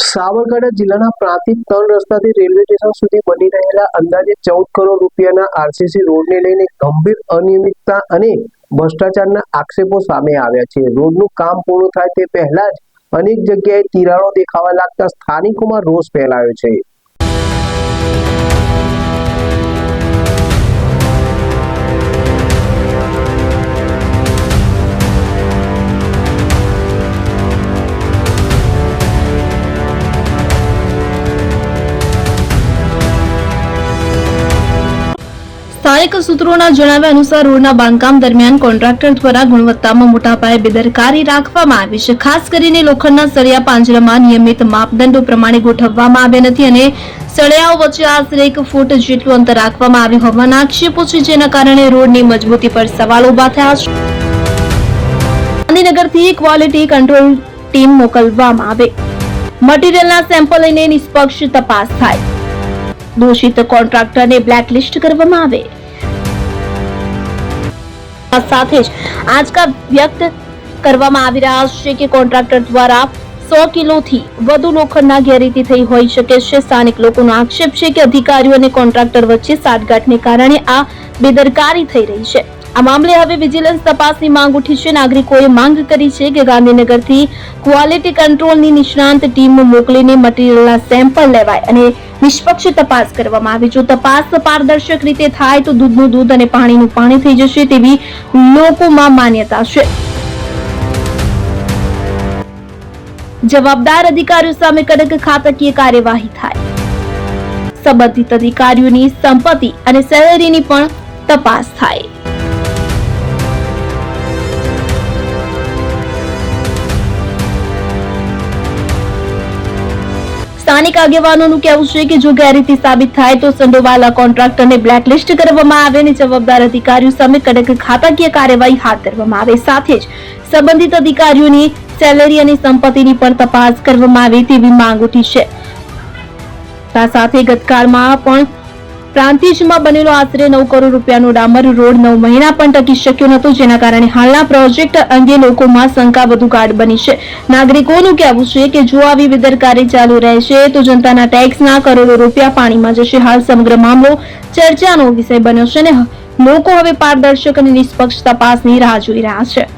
સાબરકાંઠા જિલ્લાના Prantij 3 રસ્તાથી railway station સુધી બની રહેલા અંદાજે 14 કરોડ રૂપિયાના આરસીસી રોડને લઈને ગંભીર અનિયમિતતા અને ભ્રષ્ટાચારના આક્ષેપો સામે આવ્યા છે। રોડનું કામ પૂરું થાય તે પહેલા જ અનેક જગ્યાએ તિરાડો દેખાવા લાગતા સ્થાનિકોમાં રોષ ફેલાયો છે। સ્થાનિક સૂત્રોના જણાવ્યા અનુસાર રોડના બાંધકામ દરમિયાન કોન્ટ્રાક્ટર દ્વારા ગુણવત્તામાં મોટા પાયે બેદરકારી રાખવામાં આવી છે। ખાસ કરીને લોખંડના સળિયા પાંજરામાં નિયમિત માપદંડો પ્રમાણે ગોઠવવામાં આવ્યા નથી અને સળિયાઓ વચ્ચે આશરે 1 ફૂટ જેટલું અંતર રાખવામાં આવ્યું હોવાના આક્ષેપો છે, જેના કારણે રોડની મજબૂતી પર સવાલ ઉભા થયા છે। ગાંધીનગરથી ક્વોલિટી કંટ્રોલ ટીમ મોકલવામાં આવે, મટીરીયલના સેમ્પલ લઈને નિષ્પક્ષ તપાસ થાય, દોષિત કોન્ટ્રાક્ટરને બ્લેકલિસ્ટ કરવામાં આવે। આ સાથે જ આંચકા વ્યક્ત કરવામાં આવી રહ્યા છે કે કોન્ટ્રાક્ટર દ્વારા 100 કિલોથી વધુ લોખંડના ગેરરીતિ થઈ હોઈ શકે છે। સ્થાનિક લોકોનો આક્ષેપ છે કે અધિકારીઓ અને કોન્ટ્રાક્ટર વચ્ચે સાઠગાંઠને કારણે આ બેદરકારી થઈ રહી છે। આ મામલે હવે વિજિલન્સ તપાસની માંગ ઉઠી છે। નાગરિકોએ માંગ કરી છે કે ગાંધીનગરથી ક્વોલિટી કંટ્રોલની નિષ્ણાંત ટીમ મોકલીને મટીરીયલના સેમ્પલ લેવાય અને નિષ્પક્ષ તપાસ કરવામાં આવે। જો તપાસ પારદર્શક રીતે થાય તો દૂધનું દૂધ અને પાણીનું પાણી થઈ જશે તેવી લોકોમાં માન્યતા છે। જવાબદાર અધિકારીઓ સામે કડક ખાતાકીય કાર્યવાહી થાય, સંબંધિત અધિકારીઓની સંપત્તિ અને સેલેરીની પણ તપાસ થાય। સ્થાનિક આગેવાનોનું કહેવું છે કે જો ગેરરીતિ સાબિત થાય તો સંડોવાયેલા કોન્ટ્રાક્ટરને બ્લેકલિસ્ટ કરવામાં આવે અને જવાબદાર અધિકારીઓ સામે કડક ખાતાકીય કાર્યવાહી હાથ ધરવામાં આવે। સાથે જ સંબંધિત અધિકારીઓની સેલેરી અને સંપત્તિની પણ તપાસ કરવામાં આવે તેવી માંગ ઉઠી છે। આ સાથે ગતકાળમાં પણ પ્રાંતિજમાં બનેલો આશરે 9 કરોડ રૂપિયાનો ડામર રોડ 9 મહિના પણ ટકી શક્યો નહોતો, જેના કારણે હાલના પ્રોજેક્ટ અંગે લોકોમાં શંકા વધુ ગાઢ બની છે। નાગરિકોનું કહેવું છે કે જો આવી બેદરકારી ચાલુ રહેશે તો જનતાના ટેક્સના કરોડો રૂપિયા પાણીમાં જશે। હાલ સમગ્ર મામલો ચર્ચાનો વિષય બન્યો છે અને લોકો હવે પારદર્શક અને નિષ્પક્ષ તપાસની રાહ જોઈ રહ્યા છે।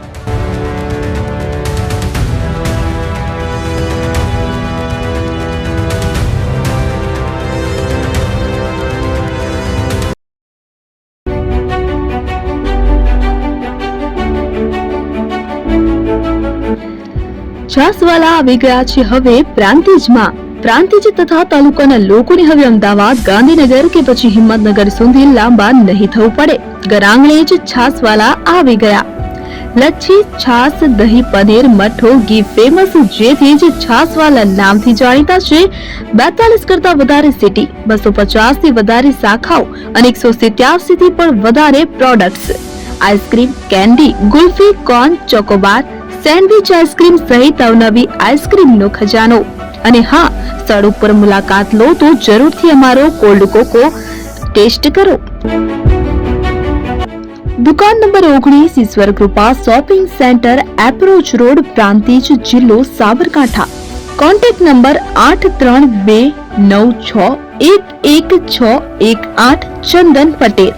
છાસવાલા આવી ગયા છે હવે પ્રાંતિજમાં। પ્રાંતિજ તથા તાલુકાના લોકોને હવે અમદાવાદ, ગાંધીનગર કે પછી હિંમતનગર સુધી લાંબા નહીં થવું પડે। ઘરઆંગણે જ છાસવાલા આવી ગયા। લચ્છી, છાસ, દહીં, પનીર, મઠ્ઠો, ઘી ફેમસ, જેથી જ છાસવાલા નામથી જાણીતા છે। 42 કરતા વધારે સિટી, 250 થી વધારે શાખાઓ અને 187 થી પણ વધારે products, ice cream, candy, kulfi, corn, Chocobar, sandwich ice cream સહિત અવનવી આઈસ્ક્રીમનો ખજાનો। અને હા, સ્થળ ઉપર મુલાકાત લો તો જરૂરથી અમારો કોલ્ડ કોકો ટેસ્ટ કરો। દુકાન number 19, Ishwar Krupa shopping centre, approach road, Prantij, જિલ્લો Sabarkantha. Contact number 8329611618 Chandan Patel.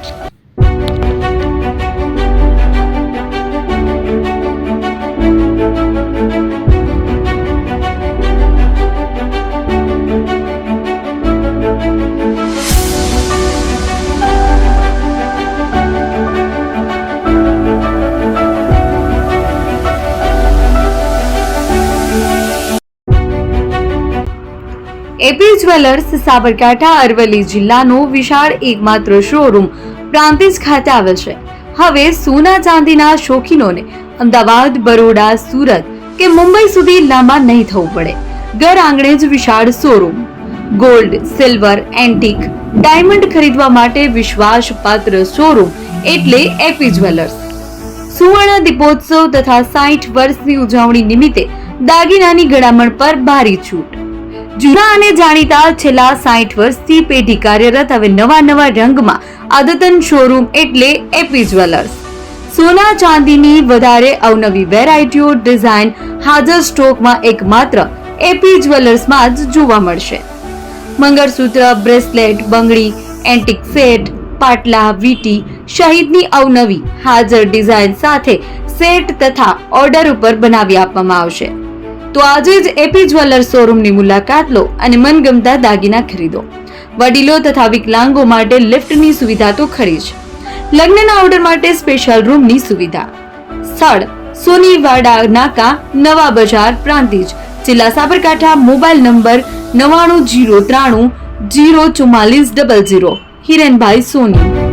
AP jewellers Sabarkantha Aravalli જિલ્લાનો વિશાળ એકમાત્ર શોરૂમ પ્રાંતિજ ખાતે આવેલ છે। હવે સોના ચાંદીના શોખીનોને અમદાવાદ, બરોડા, સુરત કે મુંબઈ સુધી લાંબા નહીં થવું પડે। ઘર આંગણે જ વિશાળ showroom. Gold, silver, antique, diamond ખરીદવા માટે વિશ્વાસપાત્ર શોરૂમ એટલે એપી જ્વેલર્સ। સુવર્ણ દીપોત્સવ તથા 60 વર્ષની ઉજવણી નિમિત્તે દાગીનાની ગળામણ પર ભારી છૂટ। જૂના અને જાણીતા છેલ્લા 60 વર્ષથી પેઢી કાર્યરત હવે નવા રંગમાં અદ્યતન શોરૂમ એટલે એપી જ્વેલર્સ। સોના ચાંદીની વધારે અવનવી વેરાયટીઓ, ડિઝાઇન હાજર સ્ટોકમાં એકમાત્ર એપી જ્વેલર્સમાં જ જોવા મળશે. મંગળસૂત્ર, બ્રેસલેટ, બંગડી, એન્ટિક સેટ, પાટલા, વીટી સહિતની અવનવી હાજર ડિઝાઇન સાથે સેટ તથા ઓર્ડર ઉપર બનાવી આપવામાં આવશે. તો આજે જ એપી જ્વેલર્સ શોરૂમની મુલાકાત લો અને મનગમતા દાગીના ખરીદો. વડીલો તથા વિકલાંગો માટે લિફ્ટની સુવિધા તો ખરી જ. લગ્નના ઓર્ડર માટે સ્પેશિયલ રૂમની સુવિધા. સ્થળ સોનીવાડા નાકા, નવા બજાર, પ્રાંતિજ, જિલ્લા સાબરકાંઠા. Mobile number 9903304400. હિરેનભાઈ સોની.